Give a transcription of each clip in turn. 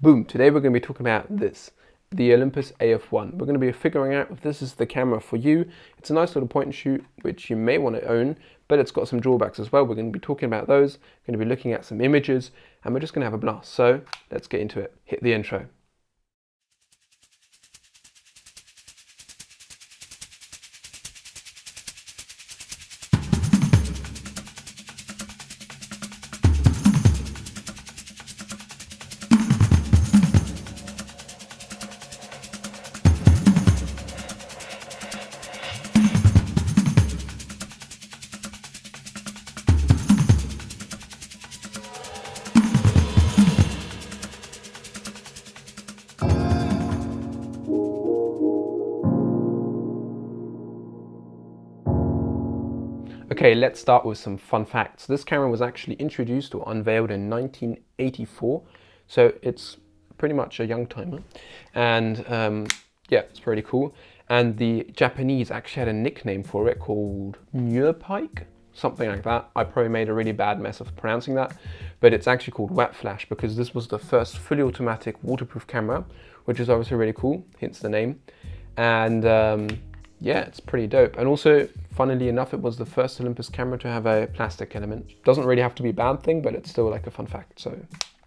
Boom, today we're going to be talking about this, the Olympus Af-1. We're going to be figuring out if this is the camera for you. It's a nice little point and shoot, which you may want to own, but it's got some drawbacks as well. We're going to be talking about those, we're going to be looking at some images, and we're just going to have a blast. So let's get into it. Hit the intro. Okay, let's start with some fun facts. This camera was actually introduced or unveiled in 1984, so it's pretty much a young timer, and yeah, it's pretty cool. And the Japanese actually had a nickname for it called Pike, something like that. I probably made a really bad mess of pronouncing that, but it's actually called Wet Flash because this was the first fully automatic waterproof camera, which is obviously really cool, hence the name. And yeah, it's pretty dope. And also, funnily enough, it was the first Olympus camera to have a plastic element. Doesn't really have to be a bad thing, but it's still like a fun fact. So,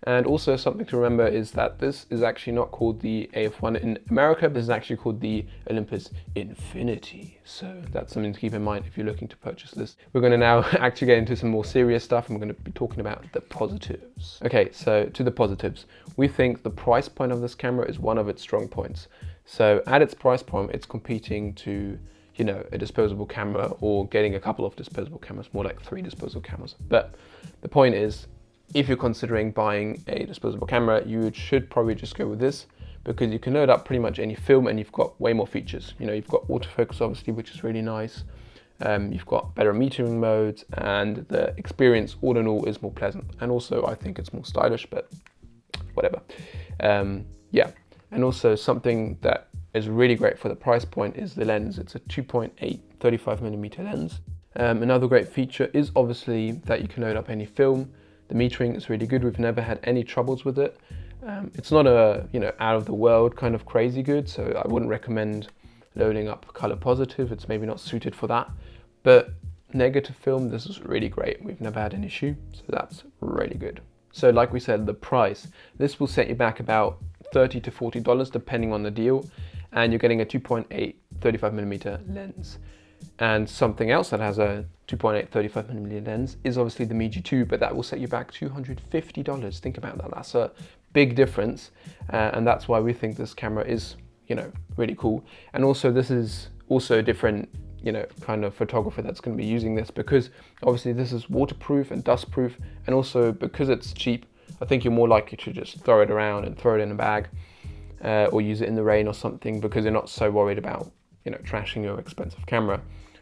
and also something to remember is that this is actually not called the Af-1 in America. This is actually called the Olympus Infinity. So that's something to keep in mind if you're looking to purchase this. We're going to now actually get into some more serious stuff, and we're going to be talking about the positives. Okay, so to the positives, we think the price point of this camera is one of its strong points. So at its price point, it's competing to, you know, a disposable camera or getting a couple of disposable cameras, more like 3 disposable cameras. But the point is, if you're considering buying a disposable camera, you should probably just go with this because you can load up pretty much any film and you've got way more features. You know, you've got autofocus obviously, which is really nice. You've got better metering modes, and the experience all in all is more pleasant. And also I think it's more stylish, but whatever. Yeah. And also something that is really great for the price point is the lens. It's a 2.8 35mm lens. Another great feature is obviously that you can load up any film. The metering is really good. We've never had any troubles with it. It's not a, you know, out of the world kind of crazy good, so I wouldn't recommend loading up color positive. It's maybe not suited for that. But negative film, this is really great. We've never had an issue, so that's really good. So like we said, the price, this will set you back about $30 to $40 depending on the deal, and you're getting a 2.8 35mm lens. And something else that has a 2.8 35mm lens is obviously the Meiji 2, but that will set you back $250. Think about that. That's a big difference, and that's why we think this camera is, you know, really cool. And also this is also a different, you know, kind of photographer that's going to be using this, because obviously this is waterproof and dustproof, and also because it's cheap, I think you're more likely to just throw it around and throw it in a bag, or use it in the rain or something, because you're not so worried about, you know, trashing your expensive camera.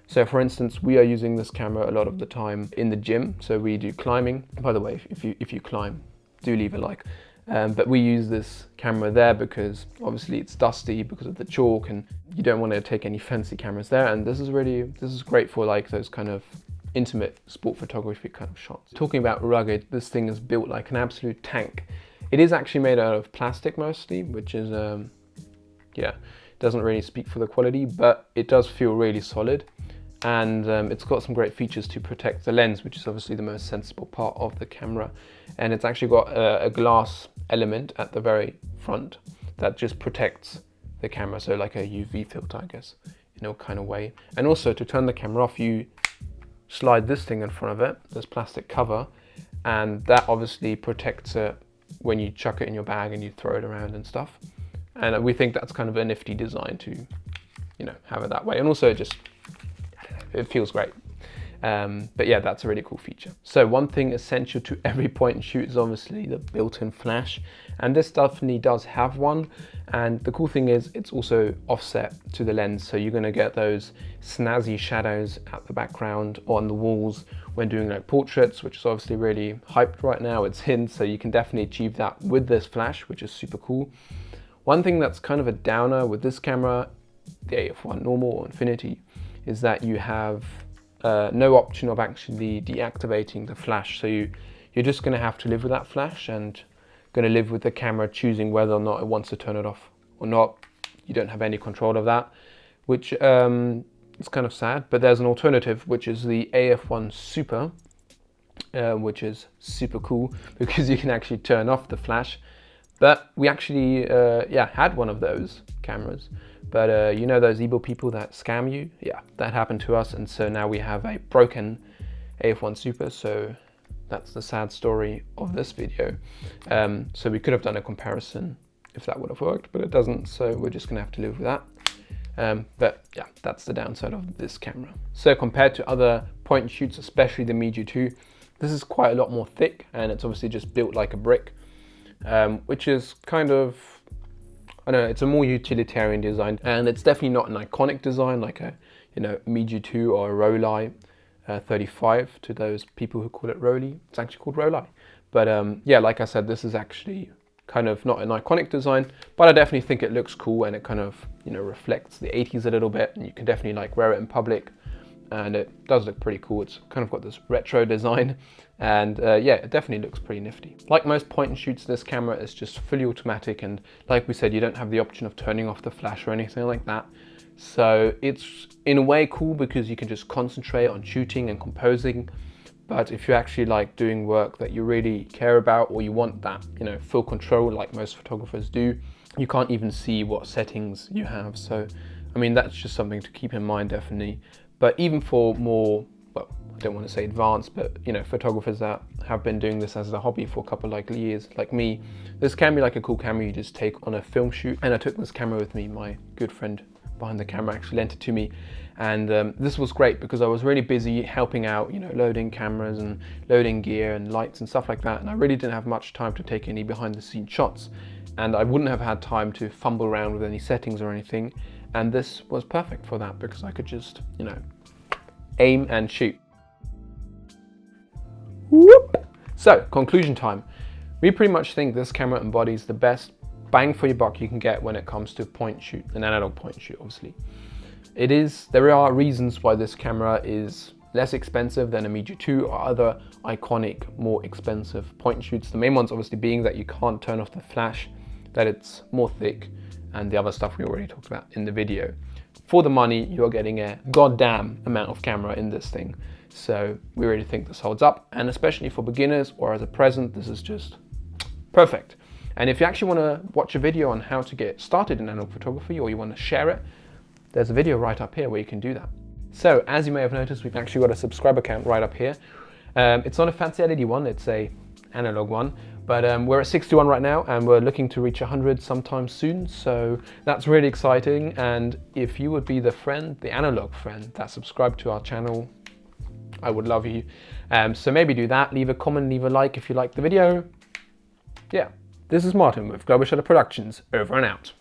So for instance, we are using this camera a lot of the time in the gym. So we do climbing. By the way, if you climb, do leave a like. But we use this camera there because obviously it's dusty because of the chalk, and you don't want to take any fancy cameras there. And this is great for like those kind of intimate sport photography kind of shots. Talking about rugged, this thing is built like an absolute tank. It is actually made out of plastic mostly, which is, yeah, doesn't really speak for the quality, but it does feel really solid. And it's got some great features to protect the lens, which is obviously the most sensible part of the camera. And it's actually got a glass element at the very front that just protects the camera, so like a UV filter, I guess, in a kind of way. And also to turn the camera off, you slide this thing in front of it, this plastic cover, and that obviously protects it when you chuck it in your bag and you throw it around and stuff. And we think that's kind of a nifty design to, you know, have it that way. And also it just, I don't know, it feels great. But yeah, that's a really cool feature. So one thing essential to every point and shoot is obviously the built-in flash, and this definitely does have one. And the cool thing is it's also offset to the lens, so you're going to get those snazzy shadows at the background or on the walls when doing like portraits, which is obviously really hyped right now. It's in, so you can definitely achieve that with this flash, which is super cool. One thing that's kind of a downer with this camera, the Af-1 normal or Infinity, is that you have no option of actually deactivating the flash. So you're just going to have to live with that flash, and going to live with the camera choosing whether or not it wants to turn it off or not. You don't have any control of that, which is kind of sad. But there's an alternative, which is the AF1 Super, which is super cool because you can actually turn off the flash. But we actually had one of those cameras. But you know those evil people that scam you? Yeah, that happened to us, and so now we have a broken AF1 Super. So that's the sad story of this video. So we could have done a comparison if that would have worked, but it doesn't, so we're just gonna have to live with that. But yeah, that's the downside of this camera. So compared to other point and shoots, especially the Meiji 2, this is quite a lot more thick, and it's obviously just built like a brick, which is kind of, I don't know, it's a more utilitarian design, and it's definitely not an iconic design like a, you know, Meiji 2 or a Rolei 35 to those people who call it Rolei. It's actually called Rolei. But yeah, like I said, this is actually kind of not an iconic design, but I definitely think it looks cool, and it kind of, you know, reflects the 80s a little bit, and you can definitely like wear it in public, and it does look pretty cool. It's kind of got this retro design, and yeah, it definitely looks pretty nifty. Like most point and shoots, this camera is just fully automatic, and like we said, you don't have the option of turning off the flash or anything like that. So it's in a way cool because you can just concentrate on shooting and composing. But if you're actually like doing work that you really care about, or you want that, you know, full control like most photographers do, you can't even see what settings you have. So, I mean, that's just something to keep in mind, definitely. But even for more, well, I don't want to say advanced, but, you know, photographers that have been doing this as a hobby for a couple like years, like me, this can be like a cool camera you just take on a film shoot. And I took this camera with me. My good friend behind the camera actually lent it to me, and this was great because I was really busy helping out, you know, loading cameras and loading gear and lights and stuff like that, and I really didn't have much time to take any behind the scenes shots, and I wouldn't have had time to fumble around with any settings or anything, and this was perfect for that because I could just, you know, aim and shoot. Whoop. So conclusion time. We pretty much think this camera embodies the best bang for your buck you can get when it comes to point shoot, an analog point shoot, obviously. There are reasons why this camera is less expensive than a Meiji 2 or other iconic, more expensive point shoots. The main ones obviously being that you can't turn off the flash, that it's more thick, and the other stuff we already talked about in the video. For the money, you're getting a goddamn amount of camera in this thing. So we really think this holds up, and especially for beginners or as a present, this is just perfect. And if you actually want to watch a video on how to get started in analog photography, or you want to share it, there's a video right up here where you can do that. So as you may have noticed, we've actually got a subscriber count right up here. It's not a fancy LED one, it's a analog one, but we're at 61 right now, and we're looking to reach 100 sometime soon. So that's really exciting. And if you would be the friend, the analog friend that subscribed to our channel, I would love you. So maybe do that, leave a comment, leave a like if you liked the video. Yeah. This is Martin with Global Shutter Productions, over and out.